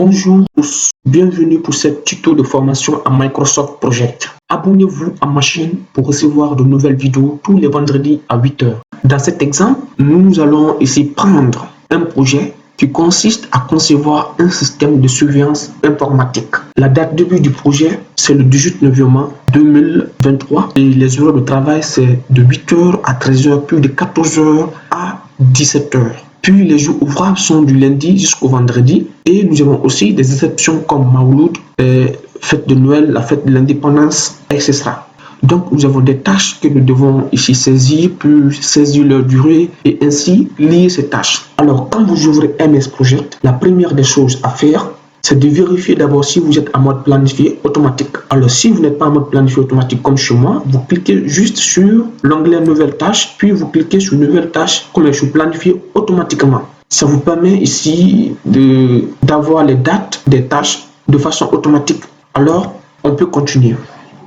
Bonjour tous, bienvenue pour cette tuto de formation à Microsoft Project. Abonnez-vous à ma chaîne pour recevoir de nouvelles vidéos tous les vendredis à 8 h. Dans cet exemple, nous allons ici prendre un projet qui consiste à concevoir un système de surveillance informatique. La date de début du projet, c'est le 18 novembre 2023 et les heures de travail, c'est de 8 h à 13 h, puis de 14 h à 17 h. Puis les jours ouvrables sont du lundi jusqu'au vendredi. Et nous avons aussi des exceptions comme Mawlud, fête de Noël, la fête de l'indépendance, etc. Donc nous avons des tâches que nous devons ici saisir, puis saisir leur durée et ainsi lier ces tâches. Alors quand vous ouvrez MS Project, la première des choses à faire, c'est de vérifier d'abord si vous êtes en mode planifié automatique. Alors si vous n'êtes pas en mode planifié automatique comme chez moi, vous cliquez juste sur l'onglet nouvelle tâche, puis vous cliquez sur nouvelle tâche comme je suis planifié automatiquement. Ça vous permet ici d'avoir les dates des tâches de façon automatique. Alors on peut continuer.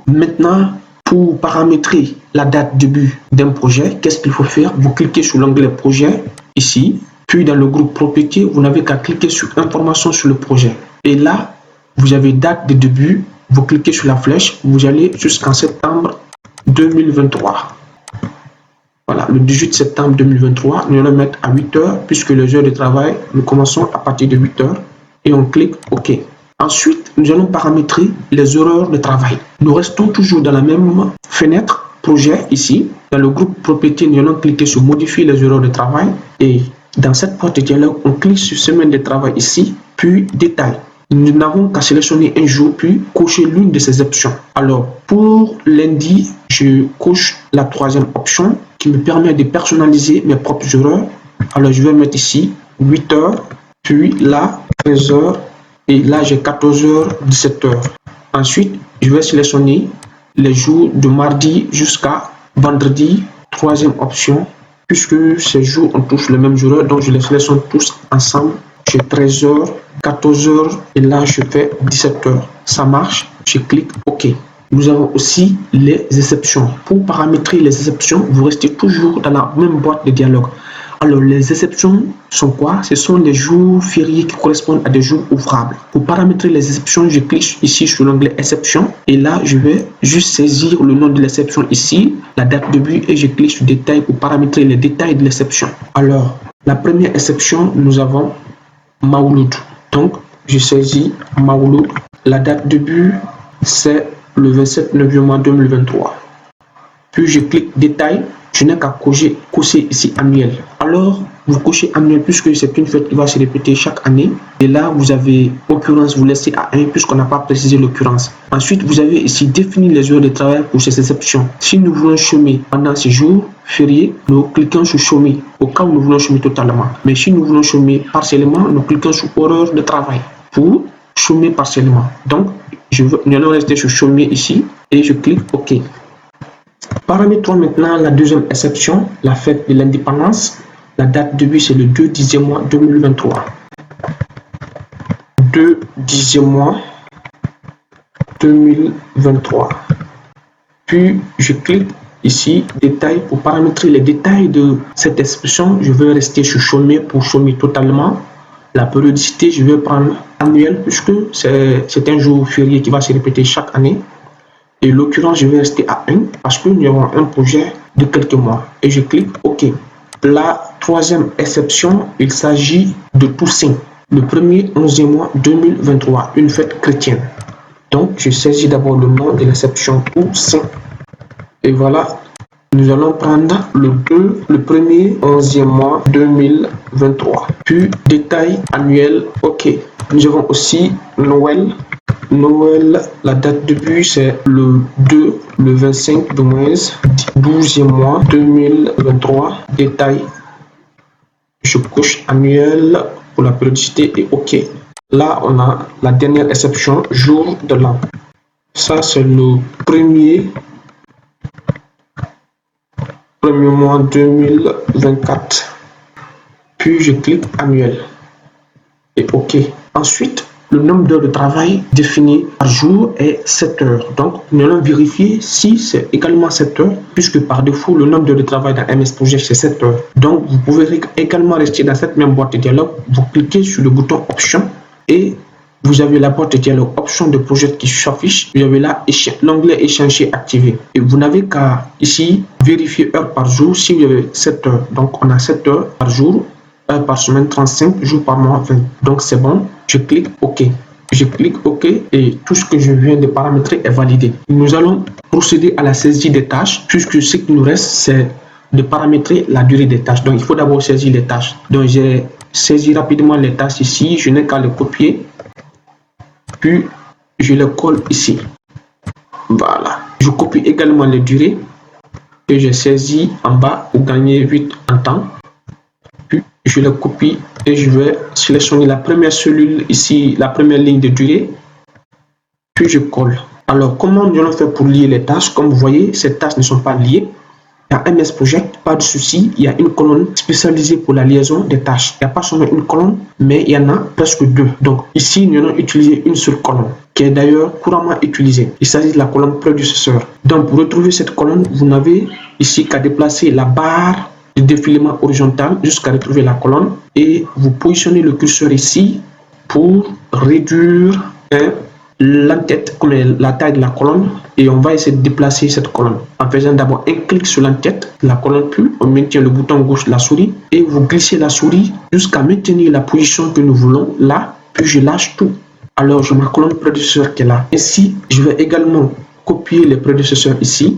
Maintenant, pour paramétrer la date de début d'un projet, qu'est-ce qu'il faut faire? Vous cliquez sur l'onglet projet ici. Puis dans le groupe propriété, vous n'avez qu'à cliquer sur information sur le projet. Et là, vous avez date de début, vous cliquez sur la flèche, vous allez jusqu'en septembre 2023. Voilà, le 18 septembre 2023, nous allons mettre à 8 h puisque les heures de travail, nous commençons à partir de 8 h et on clique OK. Ensuite, nous allons paramétrer les horaires de travail. Nous restons toujours dans la même fenêtre projet ici. Dans le groupe propriété, nous allons cliquer sur modifier les horaires de travail et dans cette porte de dialogue, on clique sur semaine de travail ici, puis détail. Nous n'avons qu'à sélectionner un jour, puis cocher l'une de ces options. Alors, pour lundi, je coche la troisième option qui me permet de personnaliser mes propres horaires. Alors, je vais mettre ici 8 h, puis là 13 h, et là j'ai 14 h, 17 h. Ensuite, je vais sélectionner les jours de mardi jusqu'à vendredi, troisième option. Puisque ces jours on touche le même jour, donc je les sélectionne tous ensemble. J'ai 13 h, 14 h et là je fais 17 h. Ça marche, je clique OK. Nous avons aussi les exceptions. Pour paramétrer les exceptions, vous restez toujours dans la même boîte de dialogue. Alors les exceptions sont quoi? Ce sont les jours fériés qui correspondent à des jours ouvrables. Pour paramétrer les exceptions, je clique ici sur l'onglet exception et là je vais juste saisir le nom de l'exception ici, la date de début et je clique sur détail pour paramétrer les détails de l'exception. Alors la première exception, nous avons Mawlud. Donc je saisis Mawlud. La date de début c'est le 27 novembre 2023. Puis je clique détail. Je n'ai qu'à cocher ici annuel. Alors, vous cochez annuel puisque c'est une fête qui va se répéter chaque année. Et là, vous avez occurrence, vous laissez à 1 puisqu'on n'a pas précisé l'occurrence. Ensuite, vous avez ici défini les heures de travail pour ces exceptions. Si nous voulons chômer pendant ces jours fériés, nous cliquons sur chômer au cas où nous voulons chômer totalement. Mais si nous voulons chômer partiellement, nous cliquons sur horaire de travail pour chômer partiellement. Donc, nous allons rester sur chômer ici et je clique OK. Paramétrons maintenant la deuxième exception, la fête de l'indépendance. La date de début, c'est le 2/10 mois 2023. 2/10 mois 2023. Puis, je clique ici, détail, pour paramétrer les détails de cette expression. Je vais rester sur chômer pour chômer totalement. La périodicité, je vais prendre annuel puisque c'est un jour férié qui va se répéter chaque année. Et l'occurrence, je vais rester à 1 parce que nous avons un projet de quelques mois. Et je clique OK. La troisième exception, il s'agit de Toussaint. Le premier 11e mois 2023, une fête chrétienne. Donc, je saisis d'abord le nom de l'exception Toussaint. Et voilà, nous allons prendre le premier 11e mois 2023. Puis, détail annuel, OK. Nous avons aussi Noël. Noël, la date de début c'est le 2, le 25 du mois, 12e mois 2023, détail, je coche annuel pour la périodicité et OK. Là, on a la dernière exception, jour de l'an. Ça, c'est le premier mois 2024. Puis, je clique annuel et OK. Ensuite, le nombre d'heures de travail défini par jour est 7 heures. Donc, nous allons vérifier si c'est également 7 heures, puisque par défaut, le nombre d'heures de travail dans MS Project, c'est 7 heures. Donc, vous pouvez également rester dans cette même boîte de dialogue. Vous cliquez sur le bouton Options et vous avez la boîte de dialogue option de projet qui s'affiche. Vous avez là l'onglet échanger activé. Et vous n'avez qu'à ici vérifier heure par jour si vous avez 7 heures. Donc on a 7 heures par jour, heure par semaine, 35 jours par mois, 20. Donc c'est bon. Je clique OK. Je clique OK et tout ce que je viens de paramétrer est validé. Nous allons procéder à la saisie des tâches puisque ce qui nous reste c'est de paramétrer la durée des tâches. Donc il faut d'abord saisir les tâches. Donc j'ai saisi rapidement les tâches ici. Je n'ai qu'à les copier. Puis je les colle ici. Voilà. Je copie également les durées que j'ai saisi en bas pour gagner 8 en temps. Puis je les copie et je vais sélectionner la première cellule ici, la première ligne de durée. Puis je colle. Alors comment nous allons faire pour lier les tâches? Comme vous voyez, ces tâches ne sont pas liées. Dans MS Project, pas de souci, il y a une colonne spécialisée pour la liaison des tâches. Il n'y a pas seulement une colonne, mais il y en a presque deux. Donc ici, nous allons utiliser une seule colonne, qui est d'ailleurs couramment utilisée. Il s'agit de la colonne prédécesseur. Donc pour retrouver cette colonne, vous n'avez ici qu'à déplacer la barre de défilement horizontal jusqu'à retrouver la colonne et vous positionnez le curseur ici pour réduire l'entête comme la taille de la colonne et on va essayer de déplacer cette colonne en faisant d'abord un clic sur l'entête de la colonne, puis on maintient le bouton gauche de la souris et vous glissez la souris jusqu'à maintenir la position que nous voulons là, puis je lâche tout. Alors j'ai ma colonne prédécesseur qui est là. Ici je vais également copier les prédécesseurs ici.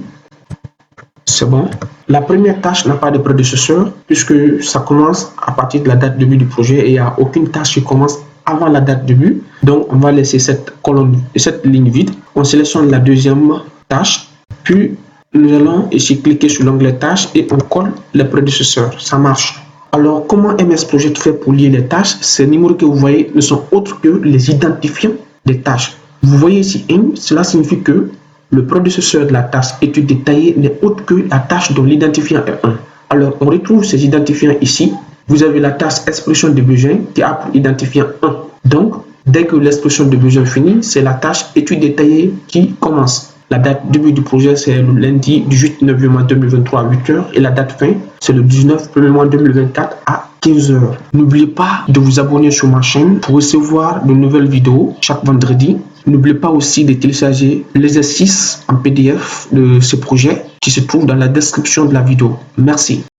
C'est bon. La première tâche n'a pas de prédécesseur puisque ça commence à partir de la date de début du projet et il n'y a aucune tâche qui commence avant la date de début. Donc on va laisser cette colonne, cette ligne vide. On sélectionne la deuxième tâche, puis nous allons ici cliquer sur l'onglet tâches et on colle les prédécesseurs. Ça marche. Alors comment MS Project fait pour lier les tâches? Ces numéros que vous voyez ne sont autres que les identifiants des tâches. Vous voyez ici cela signifie que le prédécesseur de la tâche étude détaillée n'est autre que la tâche dont l'identifiant est 1. Alors on retrouve ces identifiants ici. Vous avez la tâche expression de besoin qui a pour identifiant 1. Donc, dès que l'expression de besoin finit, c'est la tâche étude détaillée qui commence. La date début du projet, c'est le lundi 18 novembre 2023 à 8h et la date fin, c'est le 19 mois 2024 à 15h. N'oubliez pas de vous abonner sur ma chaîne pour recevoir de nouvelles vidéos chaque vendredi. N'oubliez pas aussi de télécharger l'exercice en PDF de ce projet qui se trouve dans la description de la vidéo. Merci.